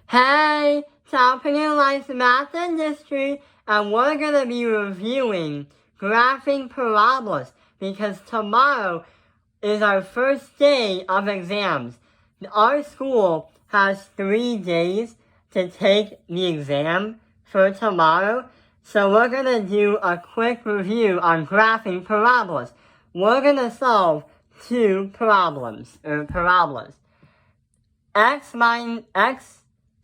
Hey, Topping Life's Math and History, and we're going to be reviewing graphing parabolas because tomorrow is our first day of exams. Our school has 3 days to take the exam for tomorrow, so we're going to do a quick review on graphing parabolas. We're going to solve two parabolas. X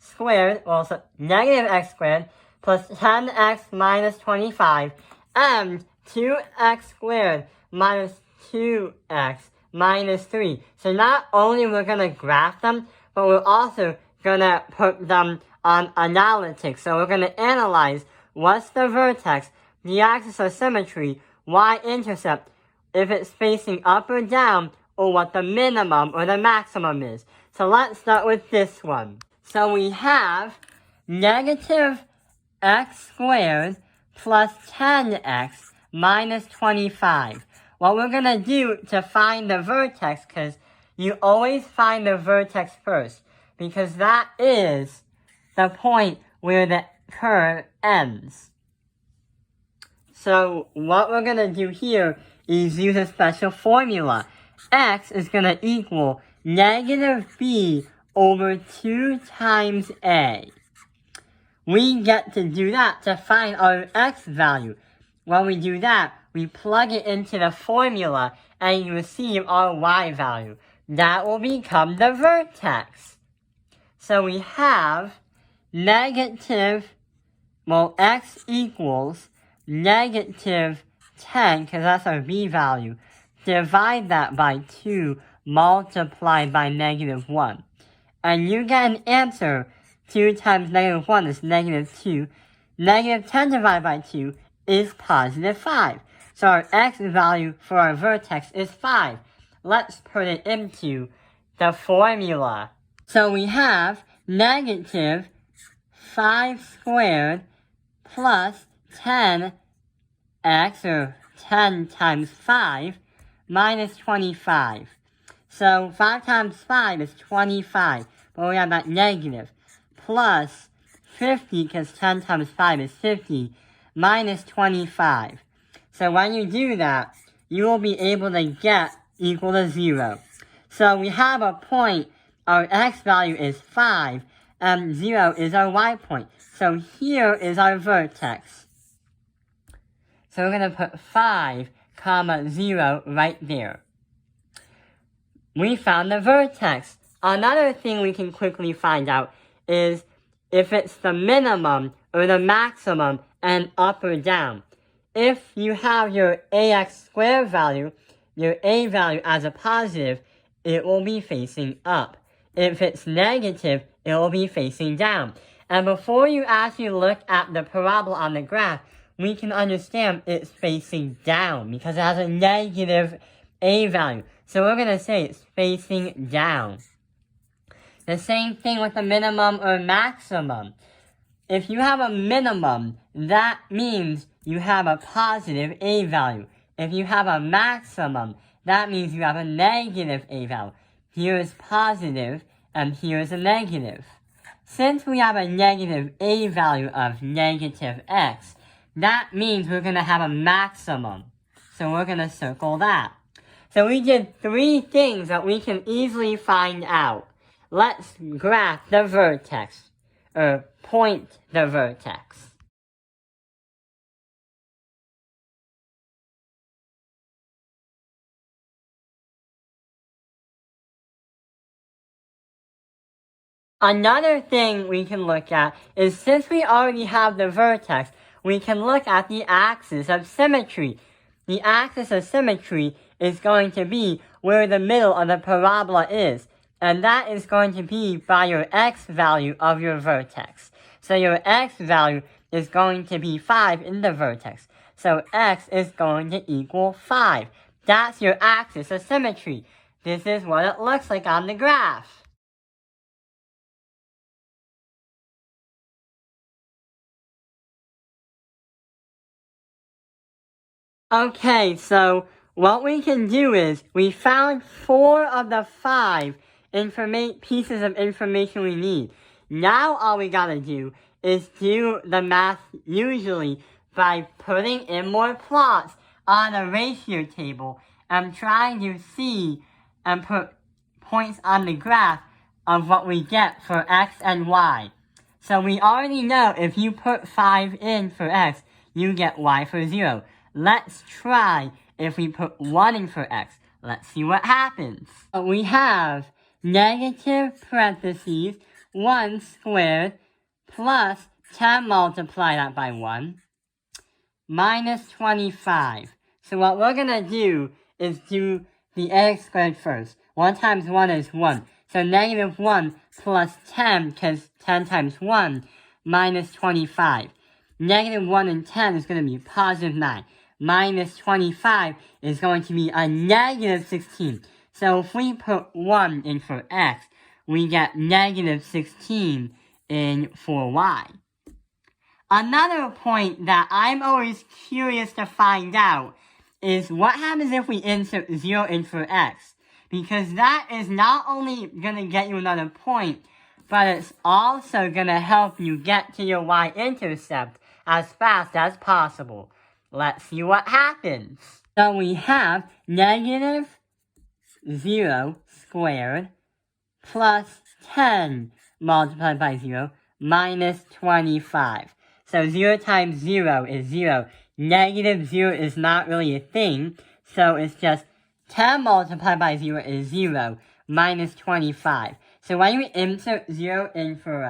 squared, so negative x squared, plus 10x minus 25, and 2x squared minus 2x minus 3. So not only we're going to graph them, but we're also going to put them on analytics. So we're going to analyze what's the vertex, the axis of symmetry, y-intercept, if it's facing up or down, or what the minimum or the maximum is. So let's start with this one. So we have negative x squared plus 10x minus 25. What we're going to do to find the vertex, because you always find the vertex first, because that is the point where the curve ends. So what we're going to do here is use a special formula. X is going to equal negative b over 2 times a. We get to do that to find our x value. When we do that, we plug it into the formula and you receive our y value. That will become the vertex. So we have x equals negative 10, because that's our b value. Divide that by 2 multiplied by negative 1. And you get an answer. 2 times negative 1 is negative 2. Negative 10 divided by 2 is positive 5. So our x value for our vertex is 5. Let's put it into the formula. So we have negative 5 squared plus 10x, or 10 times 5, minus 25. So 5 times 5 is 25, but we have that negative, plus 50, because 10 times 5 is 50, minus 25. So when you do that, you will be able to get equal to 0. So we have a point, our x value is 5, and 0 is our y point. So here is our vertex. So we're going to put 5, 0 right there. We found the vertex. Another thing we can quickly find out is if it's the minimum or the maximum and up or down. If you have your ax squared value, your a value as a positive, it will be facing up. If it's negative, it will be facing down. And before you actually look at the parabola on the graph, we can understand it's facing down because it has a negative a value. So we're going to say it's facing down. The same thing with the minimum or maximum. If you have a minimum, that means you have a positive a value. If you have a maximum, that means you have a negative a value. Here is positive, and here is a negative. Since we have a negative a value of negative x, that means we're going to have a maximum. So we're going to circle that. So we did 3 things that we can easily find out. Let's graph the vertex, or point the vertex. Another thing we can look at is, since we already have the vertex, we can look at the axis of symmetry. The axis of symmetry is going to be where the middle of the parabola is, and that is going to be by your x value of your vertex. So your x value is going to be 5 in the vertex. So x is going to equal 5. That's your axis of symmetry. This is what it looks like on the graph. Okay, so what we can do is, we found 4 of the 5 pieces of information we need. Now all we gotta do is do the math usually by putting in more plots on a ratio table and trying to see and put points on the graph of what we get for x and y. So we already know if you put 5 in for x, you get y for 0. Let's try if we put 1 in for x. Let's see what happens. We have negative parentheses 1 squared plus 10 multiply that by 1 minus 25. So what we're going to do is do the x squared first. 1 times 1 is 1. So negative 1 plus 10, because 10 times 1, minus 25. Negative 1 and 10 is going to be positive 9. Minus 25 is going to be a negative 16. So if we put 1 in for x, we get negative 16 in for y. Another point that I'm always curious to find out is what happens if we insert 0 in for x. Because that is not only going to get you another point, but it's also going to help you get to your y-intercept as fast as possible. Let's see what happens. So we have negative 0 squared plus 10 multiplied by 0 minus 25. So 0 times 0 is 0. Negative 0 is not really a thing, so it's just 10 multiplied by 0 is 0, minus 25. So when you insert 0 in for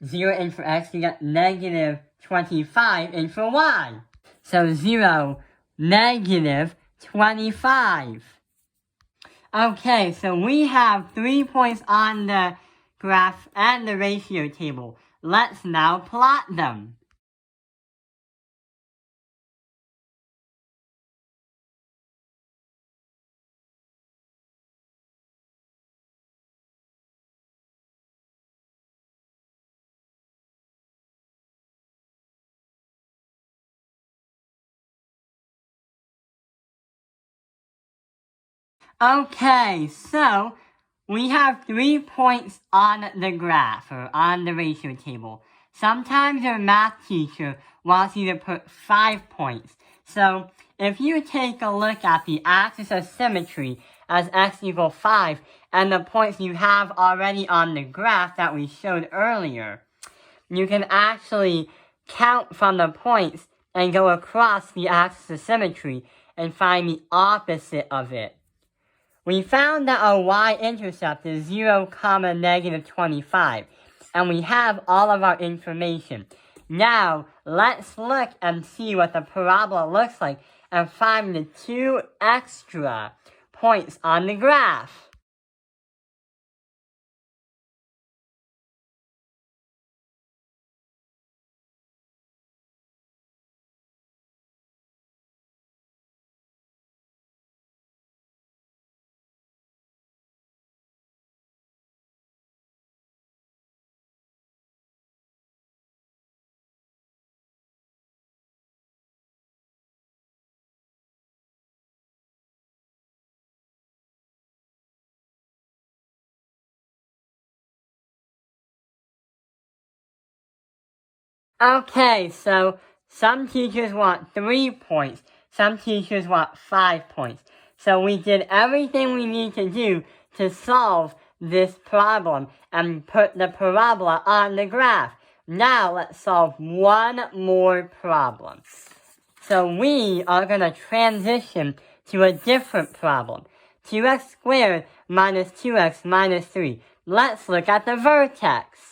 x, you get negative 25 in for y. So 0, negative 25. Okay, so we have 3 points on the graph and the ratio table. Let's now plot them. Okay, so we have 3 points on the graph, or on the ratio table. Sometimes your math teacher wants you to put 5 points. So if you take a look at the axis of symmetry as x equals 5, and the points you have already on the graph that we showed earlier, you can actually count from the points and go across the axis of symmetry and find the opposite of it. We found that our y-intercept is 0, negative 25, and we have all of our information. Now, let's look and see what the parabola looks like and find the 2 extra points on the graph. Okay, so some teachers want 3 points, some teachers want 5 points. So we did everything we need to do to solve this problem and put the parabola on the graph. Now let's solve one more problem. So we are going to transition to a different problem. 2x squared minus 2x minus 3. Let's look at the vertex.